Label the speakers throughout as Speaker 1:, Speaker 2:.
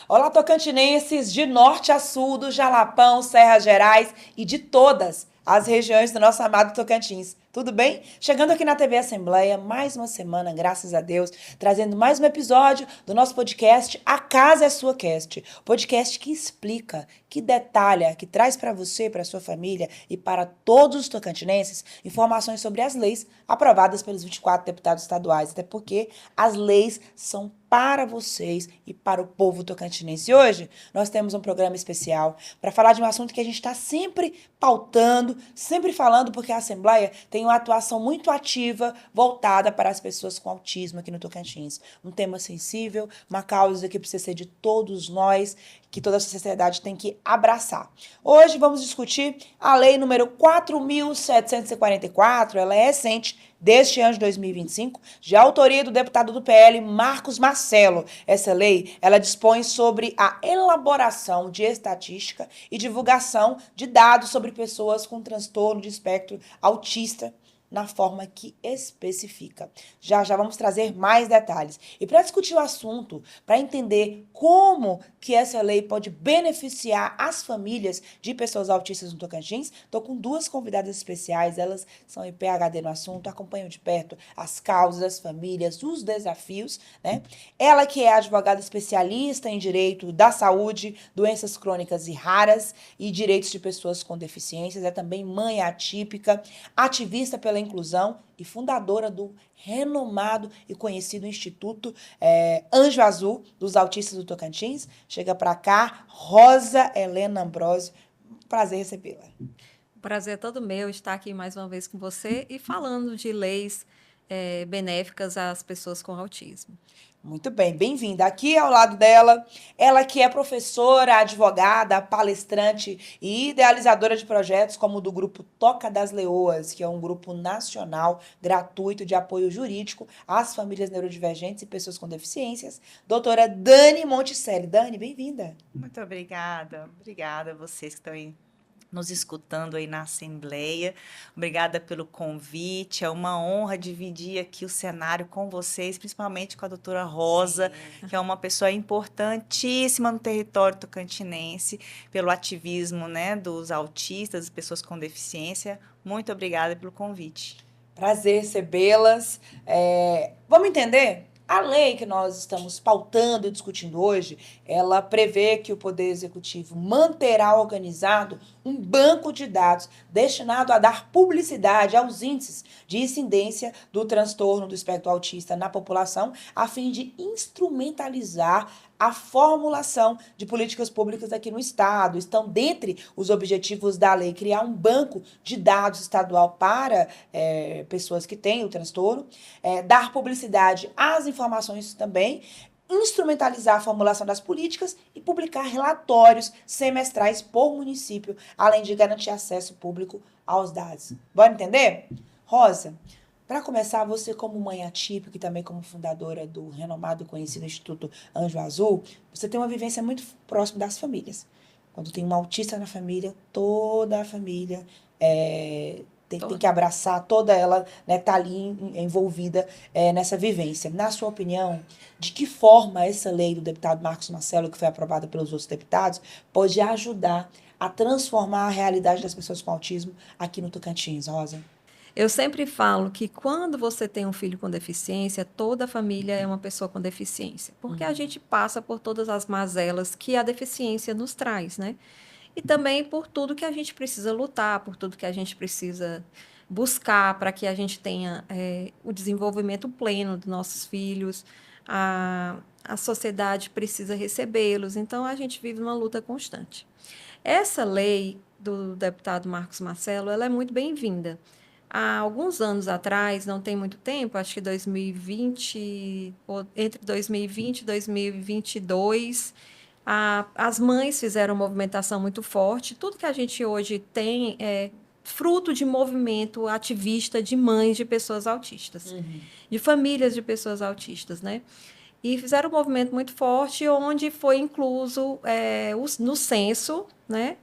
Speaker 1: Olá, tocantinenses de norte a sul, do Jalapão, Serras Gerais e de todas as regiões do nosso amado Tocantins. Tudo bem? Chegando aqui na TV Assembleia, mais uma semana, graças a Deus, trazendo mais um episódio do nosso podcast A Casa é Sua Cast. Podcast que explica, que detalha, que traz para você, para sua família e para todos os tocantinenses informações sobre as leis aprovadas pelos 24 deputados estaduais, até porque as leis são para vocês e para o povo tocantinense. E hoje nós temos um programa especial para falar de um assunto que a gente está sempre pautando, sempre falando, porque a Assembleia tem uma atuação muito ativa voltada para as pessoas com autismo aqui no Tocantins. Um tema sensível, uma causa que precisa ser de todos nós, que toda a sociedade tem que abraçar. Hoje vamos discutir a lei número 4.744, ela é recente, deste ano de 2025, de autoria do deputado do PL, Marcos Marcelo. Essa lei, ela dispõe sobre a elaboração de estatística e divulgação de dados sobre pessoas com transtorno de espectro autista, na forma que especifica. Já vamos trazer mais detalhes. E para discutir o assunto, para entender como que essa lei pode beneficiar as famílias de pessoas autistas no Tocantins, estou com duas convidadas especiais, elas são PhD no assunto, acompanham de perto as causas, as famílias, os desafios, né? Ela que é advogada especialista em direito da saúde, doenças crônicas e raras e direitos de pessoas com deficiências, é também mãe atípica, ativista pela inclusão e fundadora do renomado e conhecido Instituto Anjo Azul dos Autistas do Tocantins. Chega para cá, Rosa Helena Ambrosio. Prazer recebê-la.
Speaker 2: O prazer é todo meu estar aqui mais uma vez com você e falando de leis benéficas às pessoas com autismo.
Speaker 1: Muito bem, bem-vinda. Aqui ao lado dela, ela que é professora, advogada, palestrante e idealizadora de projetos como o do grupo Toca das Leoas, que é um grupo nacional gratuito de apoio jurídico às famílias neurodivergentes e pessoas com deficiências, doutora Dani Monticelli. Dani, bem-vinda.
Speaker 3: Muito obrigada. Obrigada a vocês que estão aí nos escutando aí na Assembleia. Obrigada pelo convite. É uma honra dividir aqui o cenário com vocês, principalmente com a doutora Rosa, que é uma pessoa importantíssima no território tocantinense, pelo ativismo, né, dos autistas, das pessoas com deficiência. Muito obrigada pelo convite.
Speaker 1: Prazer recebê-las. Vamos entender? A lei que nós estamos pautando e discutindo hoje, ela prevê que o Poder Executivo manterá organizado um banco de dados destinado a dar publicidade aos índices de incidência do transtorno do espectro autista na população, a fim de instrumentalizar a formulação de políticas públicas aqui no Estado. Estão dentre os objetivos da lei criar um banco de dados estadual para pessoas que têm o transtorno, dar publicidade às informações também, instrumentalizar a formulação das políticas e publicar relatórios semestrais por município, além de garantir acesso público aos dados. Bora entender? Rosa, para começar, você como mãe atípica e também como fundadora do renomado e conhecido Instituto Anjo Azul, você tem uma vivência muito próxima das famílias. Quando tem um autista na família, toda a família tem que abraçar, toda ela tá ali envolvida nessa vivência. Na sua opinião, de que forma essa lei do deputado Marcos Marcelo, que foi aprovada pelos outros deputados, pode ajudar a transformar a realidade das pessoas com autismo aqui no Tocantins, Rosa?
Speaker 2: Eu sempre falo que quando você tem um filho com deficiência, toda a família é uma pessoa com deficiência, porque a gente passa por todas as mazelas que a deficiência nos traz, né? E também por tudo que a gente precisa lutar, por tudo que a gente precisa buscar para que a gente tenha o desenvolvimento pleno dos nossos filhos, a sociedade precisa recebê-los, então a gente vive uma luta constante. Essa lei do deputado Marcos Marcelo, ela é muito bem-vinda. Há alguns anos atrás, não tem muito tempo, acho que 2020, entre 2020 e 2022, as mães fizeram uma movimentação muito forte. Tudo que a gente hoje tem é fruto de movimento ativista de mães de pessoas autistas, de famílias de pessoas autistas, né? E fizeram um movimento muito forte, onde foi incluso no censo, né,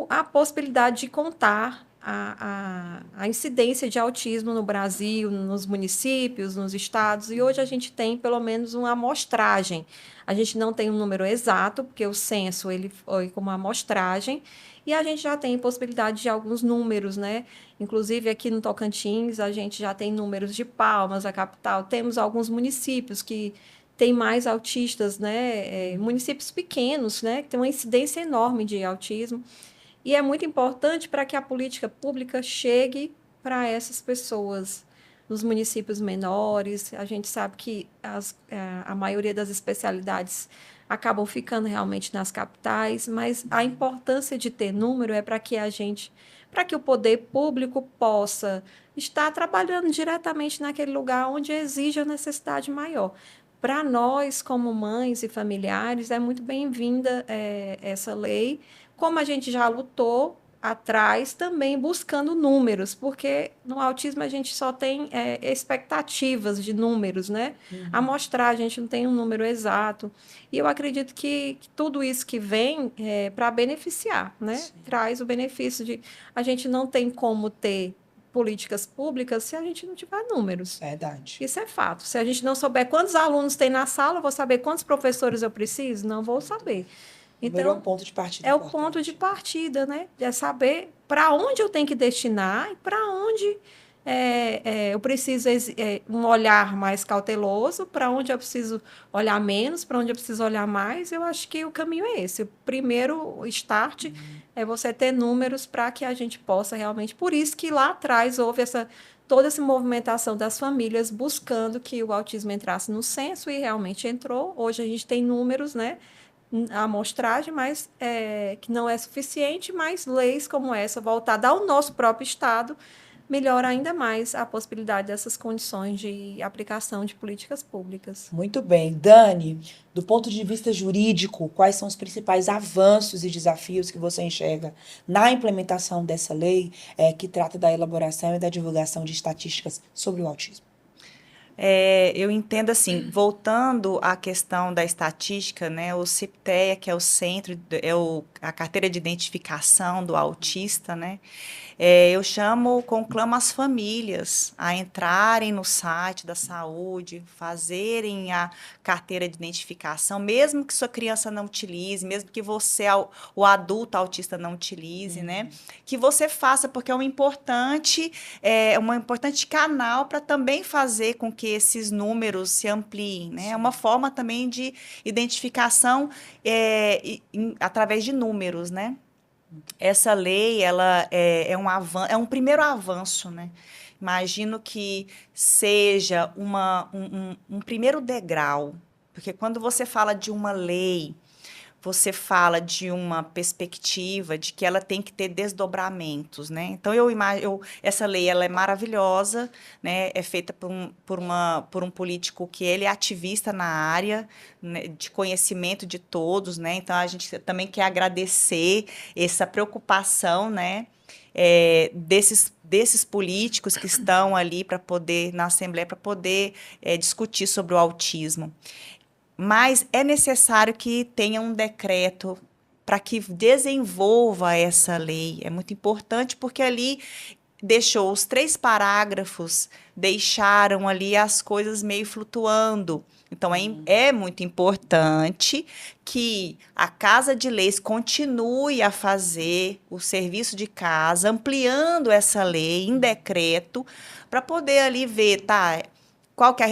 Speaker 2: a possibilidade de contar a incidência de autismo no Brasil, nos municípios, nos estados, e hoje a gente tem pelo menos uma amostragem. A gente não tem um número exato, porque o censo ele foi como uma amostragem, e a gente já tem possibilidade de alguns números, né? Inclusive aqui no Tocantins, a gente já tem números de Palmas, a capital, temos alguns municípios que têm mais autistas, né? Municípios pequenos, né? Que tem uma incidência enorme de autismo. E é muito importante para que a política pública chegue para essas pessoas nos municípios menores. A gente sabe que a maioria das especialidades acabam ficando realmente nas capitais, mas a importância de ter número é para que o poder público possa estar trabalhando diretamente naquele lugar onde exige a necessidade maior. Para nós, como mães e familiares, é muito bem-vinda essa lei, como a gente já lutou atrás, também buscando números, porque no autismo a gente só tem expectativas de números, né? Amostrar, a gente não tem um número exato. E eu acredito que tudo isso que vem é para beneficiar, né?
Speaker 1: Sim.
Speaker 2: Traz o benefício de a gente não tem como ter políticas públicas se a gente não tiver números.
Speaker 1: Verdade.
Speaker 2: Isso é fato. Se a gente não souber quantos alunos tem na sala, eu vou saber quantos professores eu preciso? Não vou saber.
Speaker 1: Número é um
Speaker 2: Então,
Speaker 1: ponto de partida
Speaker 2: é o
Speaker 1: importante.
Speaker 2: ponto de partida, né? É saber para onde eu tenho que destinar e para onde eu preciso um olhar mais cauteloso, para onde eu preciso olhar menos, para onde eu preciso olhar mais. Eu acho que o caminho é esse. O primeiro start é você ter números para que a gente possa realmente. Por isso que lá atrás houve toda essa movimentação das famílias buscando que o autismo entrasse no censo e realmente entrou. Hoje a gente tem números, né? A amostragem, mas que não é suficiente, mas leis como essa, voltada ao nosso próprio Estado, melhora ainda mais a possibilidade dessas condições de aplicação de políticas públicas.
Speaker 1: Muito bem. Dani, do ponto de vista jurídico, quais são os principais avanços e desafios que você enxerga na implementação dessa lei que trata da elaboração e da divulgação de estatísticas sobre o autismo?
Speaker 3: Eu entendo assim, voltando à questão da estatística, né, o CIPTEA, que é o centro, a carteira de identificação do autista, né, eu conclamo as famílias a entrarem no site da saúde, fazerem a carteira de identificação, mesmo que sua criança não utilize, mesmo que você, o adulto autista, não utilize, né, que você faça, porque é um importante canal para também fazer com que esses números se ampliem, né? É uma forma também de identificação através de números, né? Essa lei, ela é um primeiro avanço, né? Imagino que seja um primeiro degrau, porque quando você fala de uma lei, você fala de uma perspectiva de que ela tem que ter desdobramentos, né? Então, essa lei ela é maravilhosa, né? É feita por um político que ele é ativista na área, né, de conhecimento de todos, né? Então, a gente também quer agradecer essa preocupação, né? Desses políticos que estão ali na Assembleia para poder discutir sobre o autismo. Mas é necessário que tenha um decreto para que desenvolva essa lei. É muito importante porque ali deixou os 3 parágrafos, deixaram ali as coisas meio flutuando. Então, é muito importante que a Casa de Leis continue a fazer o serviço de casa, ampliando essa lei em decreto, para poder ali ver, tá? Qual que é a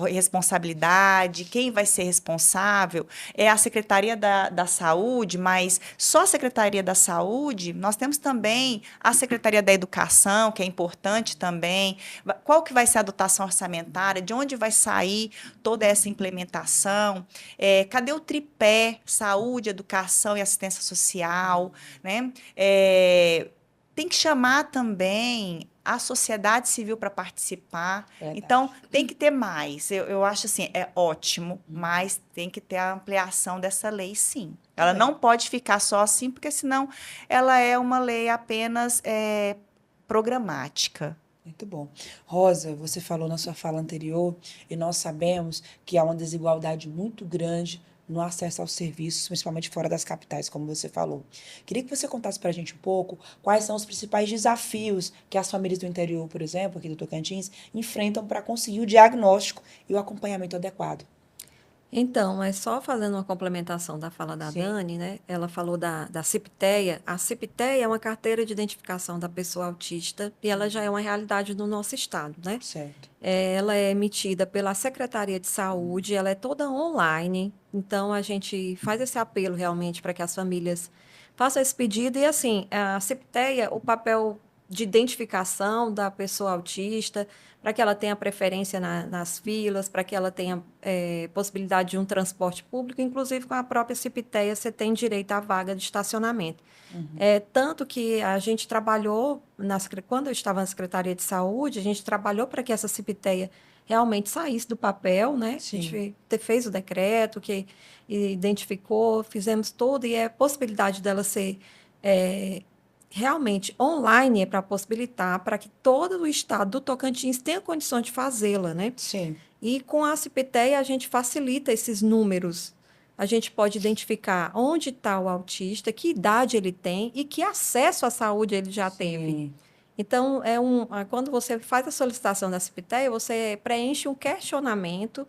Speaker 3: responsabilidade, quem vai ser responsável? É a Secretaria da Saúde, mas só a Secretaria da Saúde, nós temos também a Secretaria da Educação, que é importante também. Qual que vai ser a dotação orçamentária? De onde vai sair toda essa implementação? Cadê o tripé saúde, educação e assistência social? Né? Tem que chamar também a sociedade civil para participar.
Speaker 1: Verdade.
Speaker 3: Então, tem que ter mais. Eu acho assim, é ótimo, mas tem que ter a ampliação dessa lei, sim. Ela não pode ficar só assim, porque senão ela é uma lei apenas programática.
Speaker 1: Muito bom. Rosa, você falou na sua fala anterior, e nós sabemos que há uma desigualdade muito grande no acesso aos serviços, principalmente fora das capitais, como você falou. Queria que você contasse para a gente um pouco quais são os principais desafios que as famílias do interior, por exemplo, aqui do Tocantins, enfrentam para conseguir o diagnóstico e o acompanhamento adequado.
Speaker 2: Então, é só fazendo uma complementação da fala da
Speaker 1: Sim.
Speaker 2: Dani, né? Ela falou da CIPTEA. A CIPTEA é uma carteira de identificação da pessoa autista e ela já é uma realidade no nosso estado, né?
Speaker 1: Certo.
Speaker 2: Ela é emitida pela Secretaria de Saúde, ela é toda online, então a gente faz esse apelo realmente para que as famílias façam esse pedido. E assim, a CIPTEA, o papel de identificação da pessoa autista, para que ela tenha preferência nas filas, para que ela tenha possibilidade de um transporte público, inclusive com a própria CIPTEA você tem direito à vaga de estacionamento. Tanto que a gente trabalhou, quando eu estava na Secretaria de Saúde, a gente trabalhou para que essa CIPTEA realmente saísse do papel, né?
Speaker 1: Sim.
Speaker 2: A gente fez o decreto, que identificou, fizemos tudo, e é possibilidade dela ser realmente online para possibilitar para que todo o estado do Tocantins tenha condições de fazê-la, né?
Speaker 1: Sim.
Speaker 2: E com a CIPTEA a gente facilita esses números. A gente pode identificar onde está o autista, que idade ele tem e que acesso à saúde ele já teve.
Speaker 1: Sim.
Speaker 2: Então, quando você faz a solicitação da CIPTEA, você preenche um questionamento,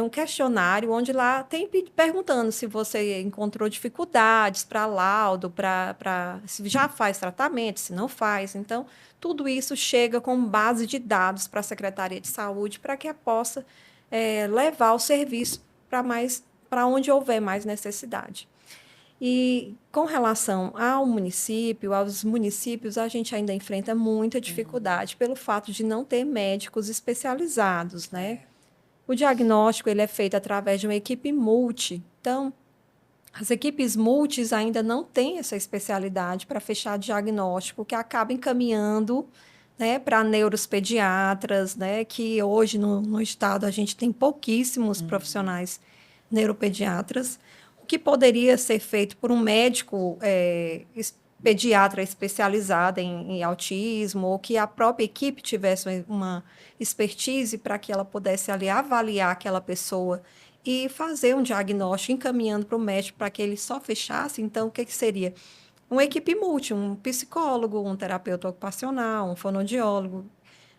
Speaker 2: um questionário, onde lá tem perguntando se você encontrou dificuldades para laudo, se já faz tratamento, se não faz. Então, tudo isso chega com base de dados para a Secretaria de Saúde para que possa levar o serviço para onde houver mais necessidade. E com relação aos municípios, a gente ainda enfrenta muita dificuldade pelo fato de não ter médicos especializados, né? O diagnóstico ele é feito através de uma equipe multi. Então, as equipes multis ainda não têm essa especialidade para fechar diagnóstico, que acaba encaminhando, né, para neuropediatras, né, que hoje no estado a gente tem pouquíssimos profissionais neuropediatras, o que poderia ser feito por um médico pediatra especializada em autismo, ou que a própria equipe tivesse uma expertise para que ela pudesse ali avaliar aquela pessoa e fazer um diagnóstico, encaminhando para o médico para que ele só fechasse. Então, o que seria? Uma equipe multi, um psicólogo, um terapeuta ocupacional, um fonoaudiólogo.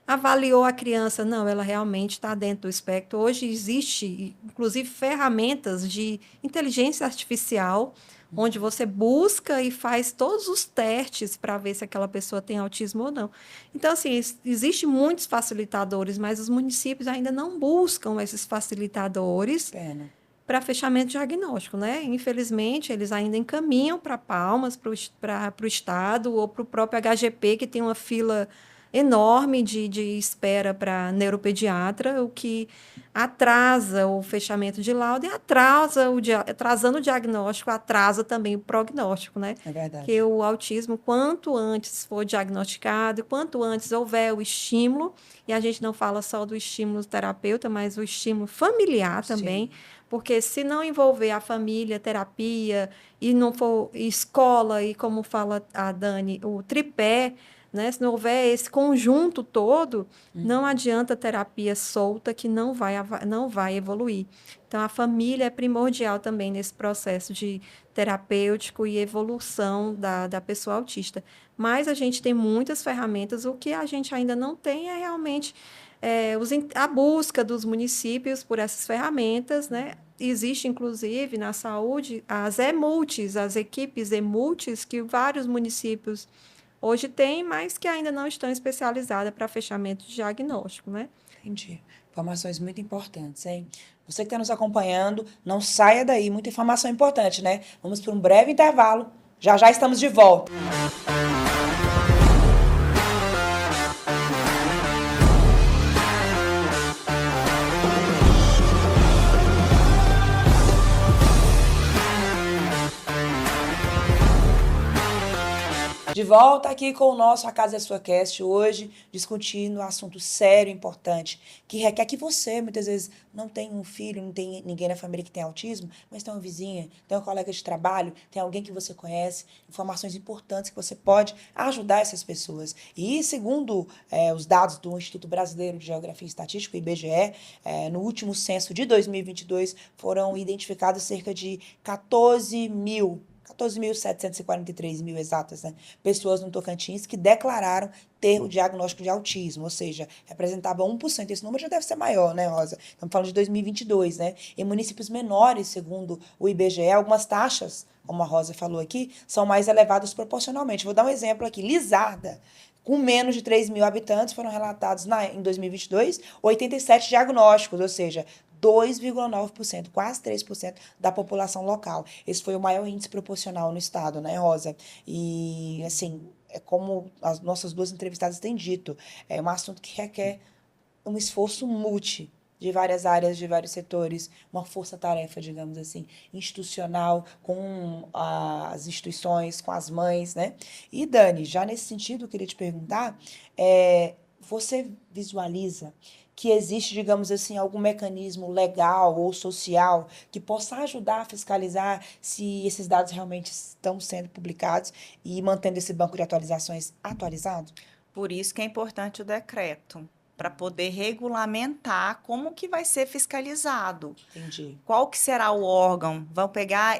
Speaker 2: Avaliou a criança, não, ela realmente está dentro do espectro. Hoje existe, inclusive, ferramentas de inteligência artificial, onde você busca e faz todos os testes para ver se aquela pessoa tem autismo ou não. Então, assim, existem muitos facilitadores, mas os municípios ainda não buscam esses facilitadores para fechamento diagnóstico, né? Infelizmente, eles ainda encaminham para Palmas, para o Estado, ou para o próprio HGP, que tem uma fila enorme de espera para neuropediatra, o que atrasa o fechamento de laudo e atrasando o diagnóstico, atrasa também o prognóstico, né?
Speaker 1: É verdade.
Speaker 2: Porque o autismo, quanto antes for diagnosticado, quanto antes houver o estímulo, e a gente não fala só do estímulo terapeuta, mas o estímulo familiar também, porque se não envolver a família, terapia, e não for escola, e como fala a Dani, o tripé, né? Se não houver esse conjunto todo, não adianta terapia solta que não vai evoluir. Então, a família é primordial também nesse processo de terapêutico e evolução da pessoa autista. Mas a gente tem muitas ferramentas, o que a gente ainda não tem é realmente a busca dos municípios por essas ferramentas, né? Existe, inclusive, na saúde, as EMULTIs, as equipes EMULTIs, que vários municípios hoje têm, mas que ainda não estão especializadas para fechamento de diagnóstico, né?
Speaker 1: Entendi. Informações muito importantes, hein? Você que está nos acompanhando, não saia daí. Muita informação importante, né? Vamos para um breve intervalo. Já já estamos de volta. De volta aqui com o nosso A Casa é Sua Cast, hoje discutindo um assunto sério e importante, que requer que você, muitas vezes, não tem um filho, não tem ninguém na família que tem autismo, mas tem uma vizinha, tem um colega de trabalho, tem alguém que você conhece, informações importantes que você pode ajudar essas pessoas. E segundo os dados do Instituto Brasileiro de Geografia e Estatística, o IBGE, no último censo de 2022, foram identificados cerca de 14.743 mil exatas, né, pessoas no Tocantins que declararam ter o diagnóstico de autismo, ou seja, representava 1%. Esse número já deve ser maior, né, Rosa? Estamos falando de 2022, né? Em municípios menores, segundo o IBGE, algumas taxas, como a Rosa falou aqui, são mais elevadas proporcionalmente. Vou dar um exemplo aqui. Lizarda, com menos de 3 mil habitantes, foram relatados em 2022 87 diagnósticos, ou seja, 2,9%, quase 3% da população local. Esse foi o maior índice proporcional no estado, né, Rosa? E, assim, é como as nossas duas entrevistadas têm dito, é um assunto que requer um esforço de várias áreas, de vários setores, uma força-tarefa, digamos assim, institucional, com as instituições, com as mães, né? E, Dani, já nesse sentido, eu queria te perguntar, você visualiza que existe, digamos assim, algum mecanismo legal ou social que possa ajudar a fiscalizar se esses dados realmente estão sendo publicados e mantendo esse banco de atualizações atualizado?
Speaker 3: Por isso que é importante o decreto, para poder regulamentar como que vai ser fiscalizado.
Speaker 1: Entendi.
Speaker 3: Qual que será o órgão? Vão pegar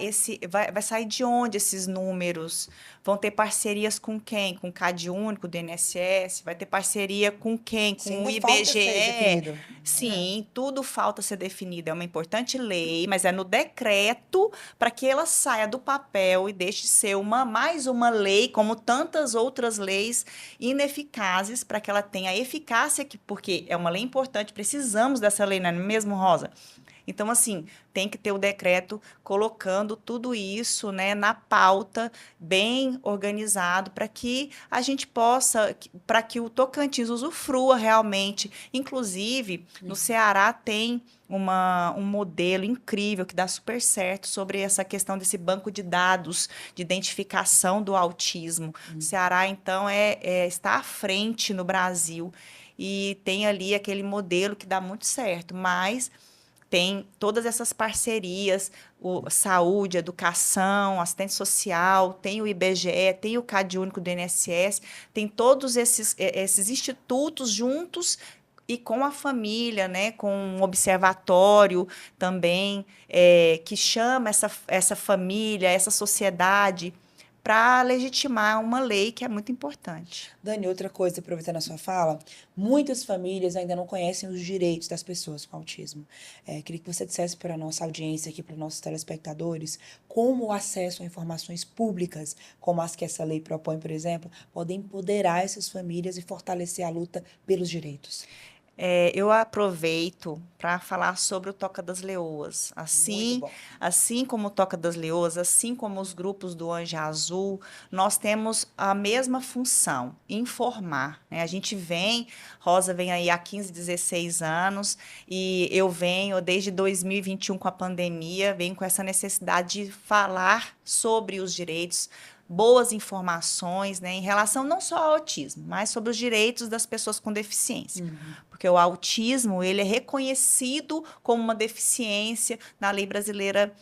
Speaker 3: vai sair de onde esses números? Vão ter parcerias com quem? Com o CadÚnico do INSS? Vai ter parceria com quem? Com
Speaker 1: Sim,
Speaker 3: o
Speaker 1: ainda falta ser
Speaker 3: IBGE?
Speaker 1: definido.
Speaker 3: Sim, tudo falta ser definido. É uma importante lei, mas é no decreto para que ela saia do papel e deixe de ser mais uma lei, como tantas outras leis ineficazes, para que ela tenha eficácia, porque é uma lei importante, precisamos dessa lei, não é mesmo, Rosa? Então, assim, tem que ter o decreto colocando tudo isso, né, na pauta, bem organizado, para que a gente possa, para que o Tocantins usufrua realmente. Inclusive, no Ceará tem um modelo incrível que dá super certo sobre essa questão desse banco de dados de identificação do autismo. O Ceará, então, está à frente no Brasil e tem ali aquele modelo que dá muito certo, mas tem todas essas parcerias, saúde, educação, assistente social, tem o IBGE, tem o CadÚnico do INSS, tem todos esses institutos juntos e com a família, né, com um observatório também, que chama essa família, essa sociedade, para legitimar uma lei que é muito importante.
Speaker 1: Dani, outra coisa, aproveitando a sua fala, muitas famílias ainda não conhecem os direitos das pessoas com autismo. Queria que você dissesse para a nossa audiência aqui, para os nossos telespectadores, como o acesso a informações públicas, como as que essa lei propõe, por exemplo, podem empoderar essas famílias e fortalecer a luta pelos direitos.
Speaker 3: Eu aproveito para falar sobre o Toca das Leoas.
Speaker 1: Muito bom.
Speaker 3: Assim como o Toca das Leoas, assim como os grupos do Anjo Azul, nós temos a mesma função, informar, né? A gente Rosa vem aí há 15, 16 anos, e eu venho desde 2021 com a pandemia, venho com essa necessidade de falar sobre os direitos, boas informações, né, em relação não só ao autismo, mas sobre os direitos das pessoas com deficiência. Porque o autismo, ele é reconhecido como uma deficiência na lei brasileira,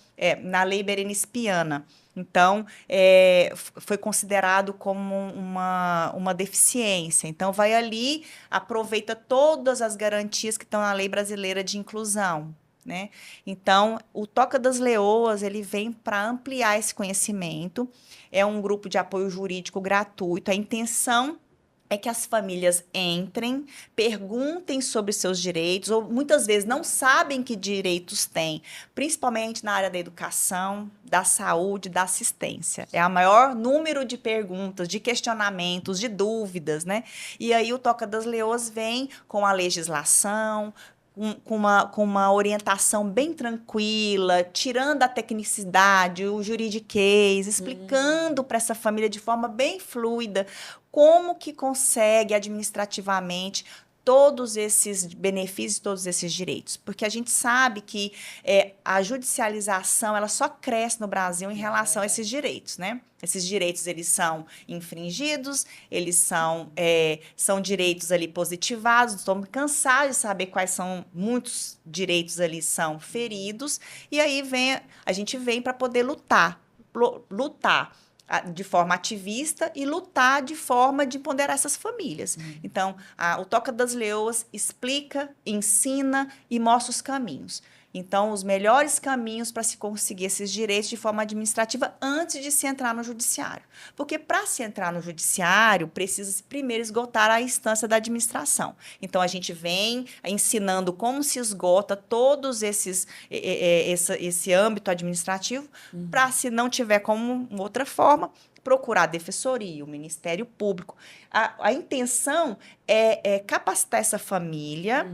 Speaker 3: na lei berenice-piana. Então, foi considerado como uma deficiência. Então, vai ali, aproveita todas as garantias que estão na lei brasileira de inclusão, né? Então, o Toca das Leoas, ele vem para ampliar esse conhecimento. É um grupo de apoio jurídico gratuito. A intenção é que as famílias entrem, perguntem sobre seus direitos, ou muitas vezes não sabem que direitos têm, principalmente na área da educação, da saúde, da assistência. É o maior número de perguntas, de questionamentos, de dúvidas, né? E aí o Toca das Leoas vem com a legislação, com uma orientação bem tranquila, tirando a tecnicidade, o juridiquês, explicando para essa família de forma bem fluida como que consegue administrativamente todos esses benefícios, todos esses direitos, porque a gente sabe que a judicialização ela só cresce no Brasil em relação a esses direitos, né? Esses direitos eles são infringidos, eles são direitos ali positivados. Estou cansada de saber quais são muitos direitos ali são feridos e aí a gente vem para poder lutar de forma ativista e lutar de forma de empoderar essas famílias. Então, o Toca das Leoas explica, ensina e mostra os caminhos. Então, os melhores caminhos para se conseguir esses direitos de forma administrativa antes de se entrar no judiciário. Porque para se entrar no judiciário, precisa-se primeiro esgotar a instância da administração. Então, a gente vem ensinando como se esgota todos esse âmbito administrativo, para, se não tiver como outra forma, procurar a Defensoria, o Ministério Público. A intenção é capacitar essa família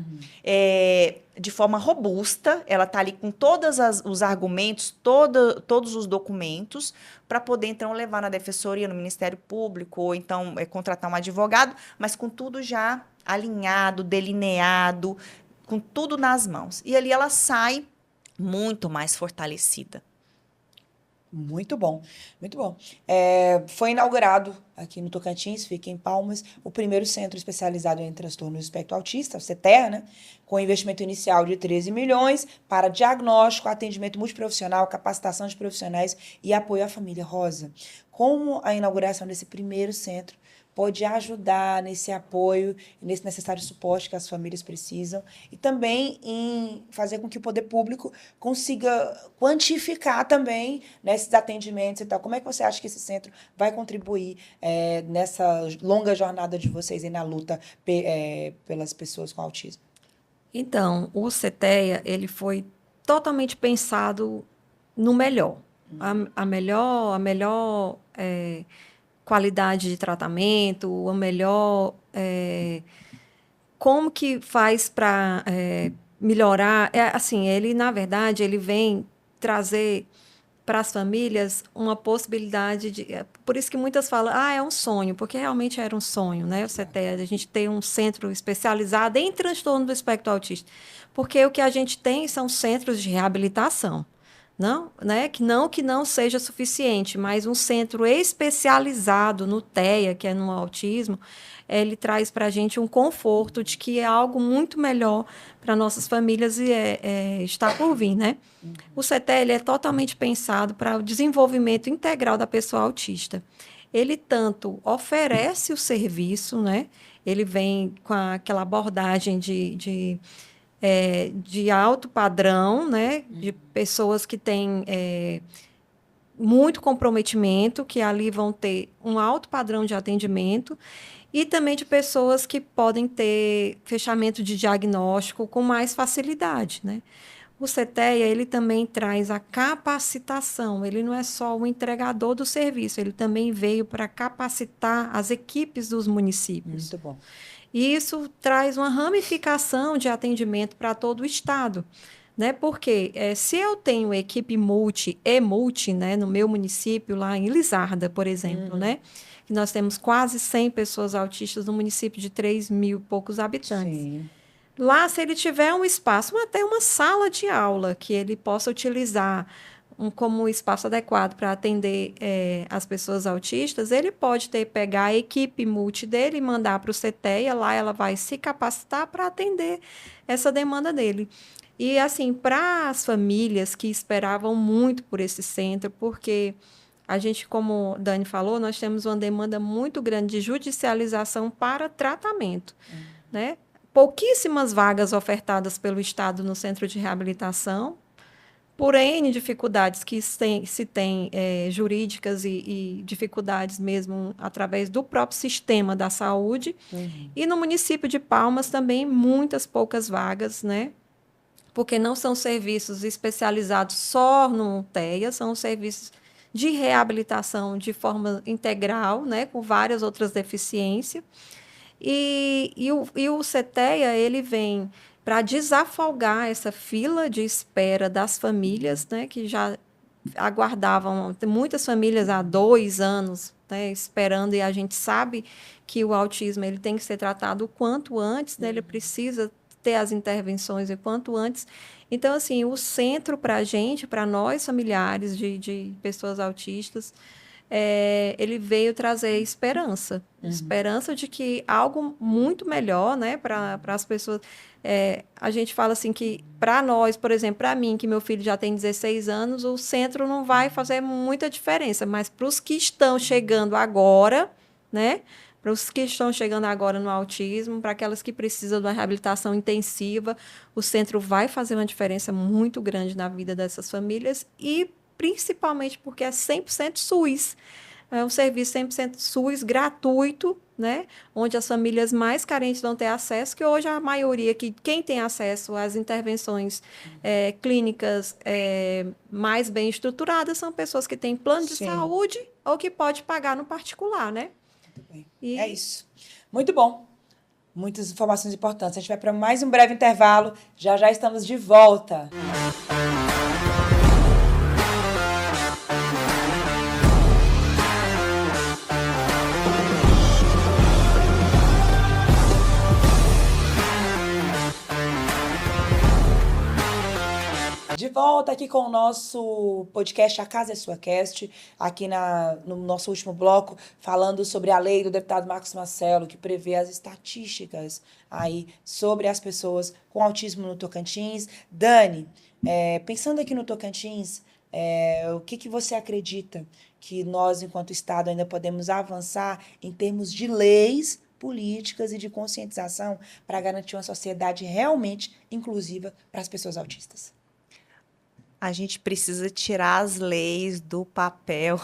Speaker 3: de forma robusta, ela está ali com todos os argumentos, todos os documentos, para poder, então, levar na Defensoria, no Ministério Público, ou então contratar um advogado, mas com tudo já alinhado, delineado, com tudo nas mãos. E ali ela sai muito mais fortalecida.
Speaker 1: Muito bom, muito bom. Foi inaugurado aqui no Tocantins, fica em Palmas, o primeiro centro especializado em transtorno do espectro autista, o CETEA, né? Com investimento inicial de 13 milhões para diagnóstico, atendimento multiprofissional, capacitação de profissionais e apoio à família. Rosa, como a inauguração desse primeiro centro pode ajudar nesse apoio e nesse necessário suporte que as famílias precisam e também em fazer com que o poder público consiga quantificar também nesses atendimentos e tal. Como é que você acha que esse centro vai contribuir nessa longa jornada de vocês aí na luta pelas pessoas com autismo?
Speaker 2: Então, o CETEA, ele foi totalmente pensado no melhor. A melhor qualidade de tratamento, a melhor... como que faz para melhorar? Assim, ele, na verdade, ele vem trazer para as famílias uma possibilidade de... Por isso que muitas falam, é um sonho, porque realmente era um sonho, né? O CETEA, a gente ter um centro especializado em transtorno do espectro autista. Porque o que a gente tem são centros de reabilitação. Não, né? Que não seja suficiente, mas um centro especializado no TEA, que é no autismo, ele traz para a gente um conforto de que é algo muito melhor para nossas famílias e está por vir, né? O CETEA ele é totalmente pensado para o desenvolvimento integral da pessoa autista. Ele tanto oferece o serviço, né? Ele vem com aquela abordagem de alto padrão, né? De pessoas que têm muito comprometimento, que ali vão ter um alto padrão de atendimento, e também de pessoas que podem ter fechamento de diagnóstico com mais facilidade, né? O CETEA, ele também traz a capacitação, ele não é só o entregador do serviço, ele também veio para capacitar as equipes dos municípios.
Speaker 1: Muito bom.
Speaker 2: E isso traz uma ramificação de atendimento para todo o estado, né? Porque se eu tenho equipe multi, né, no meu município, lá em Lizarda, por exemplo, né? Que nós temos quase 100 pessoas autistas no município de 3.000 e poucos habitantes.
Speaker 1: Sim.
Speaker 2: Lá, se ele tiver um espaço, até uma sala de aula que ele possa utilizar como um espaço adequado para atender as pessoas autistas, ele pode pegar a equipe multi dele e mandar para o CETEA, lá ela vai se capacitar para atender essa demanda dele. E, assim, para as famílias que esperavam muito por esse centro, porque a gente, como a Dani falou, nós temos uma demanda muito grande de judicialização para tratamento, né? Pouquíssimas vagas ofertadas pelo Estado no centro de reabilitação, por N dificuldades que se tem jurídicas e dificuldades mesmo através do próprio sistema da saúde. E no município de Palmas também muitas poucas vagas, né? Porque não são serviços especializados só no TEA, são serviços de reabilitação de forma integral, né? Com várias outras deficiências. E o CETEA, ele vem para desafogar essa fila de espera das famílias, né, que já aguardavam, muitas famílias há 2 anos né, esperando, e a gente sabe que o autismo ele tem que ser tratado o quanto antes, né, ele precisa ter as intervenções o quanto antes. Então, assim, o centro para a gente, para nós familiares de pessoas autistas, ele veio trazer esperança. Esperança de que algo muito melhor, né, para as pessoas. A gente fala assim que, para nós, por exemplo, para mim, que meu filho já tem 16 anos, o centro não vai fazer muita diferença, mas para os que estão chegando agora, né, para os que estão chegando agora no autismo, para aquelas que precisam de uma reabilitação intensiva, o centro vai fazer uma diferença muito grande na vida dessas famílias e principalmente porque é 100% SUS. É um serviço 100% SUS gratuito, né? Onde as famílias mais carentes vão ter acesso, que hoje a maioria, quem tem acesso às intervenções clínicas mais bem estruturadas, são pessoas que têm plano de saúde ou que pode pagar no particular, né?
Speaker 1: Muito bem. É isso. Muito bom. Muitas informações importantes. A gente vai para mais um breve intervalo. Já já estamos de volta. De volta aqui com o nosso podcast A Casa é Sua Cast, aqui no nosso último bloco, falando sobre a lei do deputado Marcos Marcelo, que prevê as estatísticas aí sobre as pessoas com autismo no Tocantins. Dani, pensando aqui no Tocantins, o que você acredita que nós, enquanto Estado, ainda podemos avançar em termos de leis, políticas e de conscientização para garantir uma sociedade realmente inclusiva para as pessoas autistas?
Speaker 3: A gente precisa tirar as leis do papel.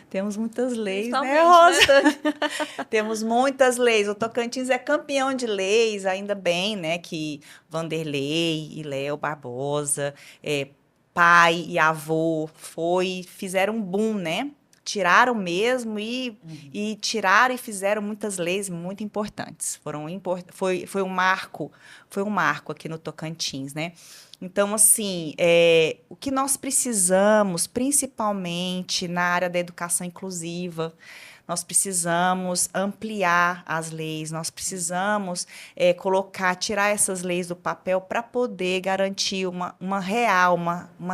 Speaker 3: Temos muitas leis, né, Rosa? Né? Temos muitas leis. O Tocantins é campeão de leis, ainda bem, né, que Vanderlei e Léo Barbosa, pai e avô, fizeram um boom, né? Tiraram mesmo e tiraram e fizeram muitas leis muito importantes. Foi um marco aqui no Tocantins, né? Então, assim, o que nós precisamos, principalmente na área da educação inclusiva, nós precisamos ampliar as leis, nós precisamos tirar essas leis do papel para poder garantir uma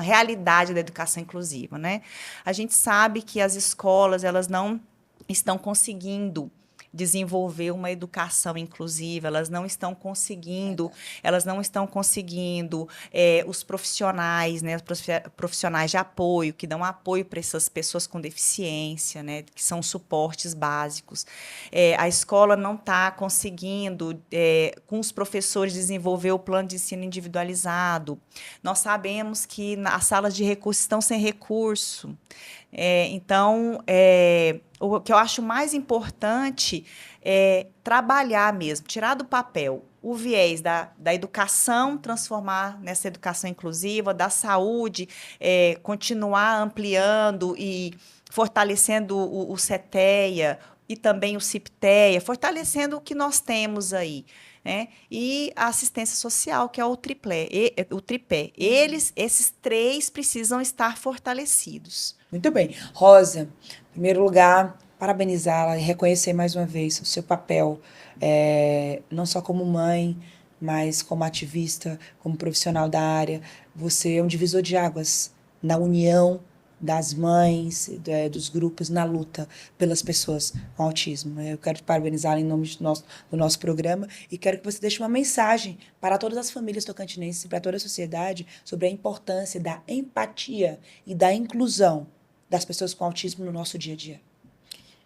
Speaker 3: realidade da educação inclusiva, né? A gente sabe que as escolas, elas não estão conseguindo desenvolver uma educação inclusiva, elas não estão conseguindo os profissionais, né, profissionais de apoio, que dão apoio para essas pessoas com deficiência, né, que são suportes básicos. A escola não está conseguindo, com os professores, desenvolver o plano de ensino individualizado. Nós sabemos que as salas de recurso estão sem recurso. Então, o que eu acho mais importante é trabalhar mesmo, tirar do papel o viés da educação, transformar nessa educação inclusiva, da saúde, continuar ampliando e fortalecendo o CETEA e também o CIPTEA, fortalecendo o que nós temos aí. E a assistência social, que é o tripé. Esses três precisam estar fortalecidos.
Speaker 1: Muito bem. Rosa, em primeiro lugar, parabenizá-la e reconhecer mais uma vez o seu papel, não só como mãe, mas como ativista, como profissional da área. Você é um divisor de águas na união das mães, dos grupos, na luta pelas pessoas com autismo. Eu quero te parabenizar em nome do nosso programa e quero que você deixe uma mensagem para todas as famílias tocantinenses e para toda a sociedade sobre a importância da empatia e da inclusão das pessoas com autismo no nosso dia a dia.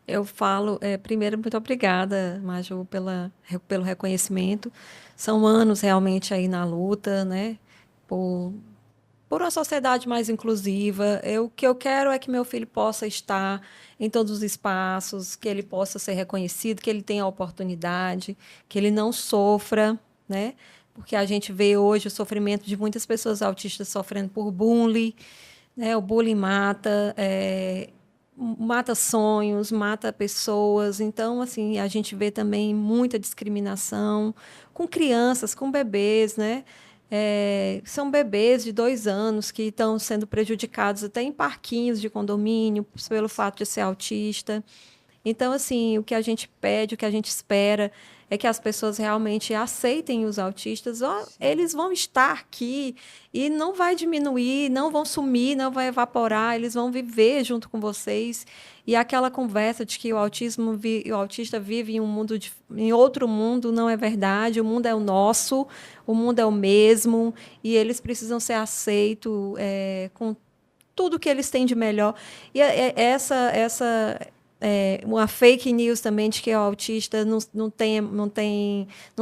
Speaker 2: Eu falo, primeiro, muito obrigada, Maju, pelo reconhecimento. São anos realmente aí na luta, né, por uma sociedade mais inclusiva. O que eu quero é que meu filho possa estar em todos os espaços, que ele possa ser reconhecido, que ele tenha oportunidade, que ele não sofra, né? Porque a gente vê hoje o sofrimento de muitas pessoas autistas sofrendo por bullying, né? O bullying mata sonhos, mata pessoas. Então, assim, a gente vê também muita discriminação com crianças, com bebês, né? São bebês de 2 anos que estão sendo prejudicados até em parquinhos de condomínio pelo fato de ser autista. Então, assim, o que a gente pede, o que a gente espera é que as pessoas realmente aceitem os autistas. Ó, eles vão estar aqui e não vai diminuir, não vão sumir, não vai evaporar, eles vão viver junto com vocês. E aquela conversa de que o autista vive em um mundo em outro mundo não é verdade. O mundo é o nosso, o mundo é o mesmo e eles precisam ser aceitos com tudo que eles têm de melhor. E uma fake news também de que o autista não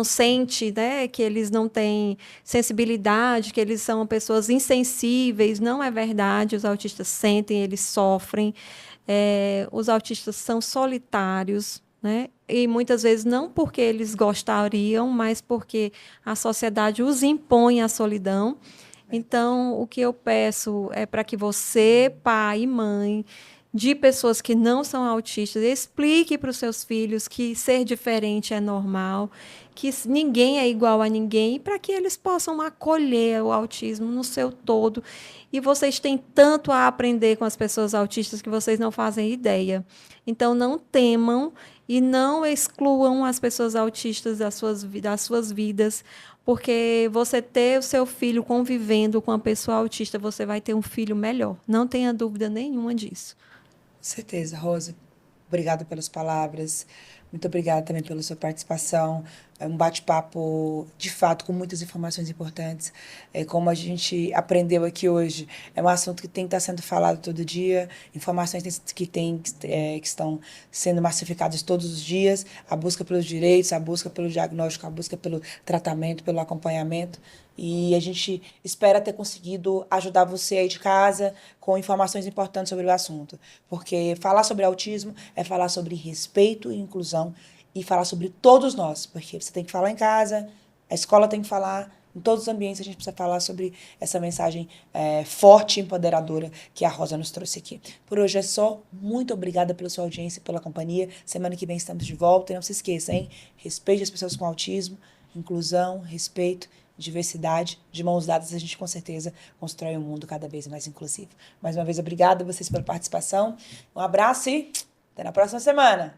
Speaker 2: sente, né, que eles não têm sensibilidade, que eles são pessoas insensíveis. Não é verdade. Os autistas sentem, eles sofrem. Os autistas são solitários, né? E muitas vezes não porque eles gostariam, mas porque a sociedade os impõe à solidão. Então, o que eu peço é para que você, pai e mãe, de pessoas que não são autistas, explique para os seus filhos que ser diferente é normal, que ninguém é igual a ninguém, para que eles possam acolher o autismo no seu todo. E vocês têm tanto a aprender com as pessoas autistas que vocês não fazem ideia. Então, não temam e não excluam as pessoas autistas das suas vidas, porque você ter o seu filho convivendo com uma pessoa autista, você vai ter um filho melhor. Não tenha dúvida nenhuma disso.
Speaker 1: Com certeza, Rosa. Obrigada pelas palavras. Muito obrigada também pela sua participação. É um bate-papo, de fato, com muitas informações importantes. Como a gente aprendeu aqui hoje, é um assunto que tem que estar sendo falado todo dia, informações que estão sendo massificadas todos os dias, a busca pelos direitos, a busca pelo diagnóstico, a busca pelo tratamento, pelo acompanhamento. E a gente espera ter conseguido ajudar você aí de casa com informações importantes sobre o assunto. Porque falar sobre autismo é falar sobre respeito e inclusão e falar sobre todos nós. Porque você tem que falar em casa, a escola tem que falar, em todos os ambientes a gente precisa falar sobre essa mensagem forte e empoderadora que a Rosa nos trouxe aqui. Por hoje é só. Muito obrigada pela sua audiência e pela companhia. Semana que vem estamos de volta. E não se esqueça, hein? Respeite as pessoas com autismo, inclusão, respeito, diversidade. De mãos dadas, a gente com certeza constrói um mundo cada vez mais inclusivo. Mais uma vez, obrigada a vocês pela participação. Um abraço e até na próxima semana.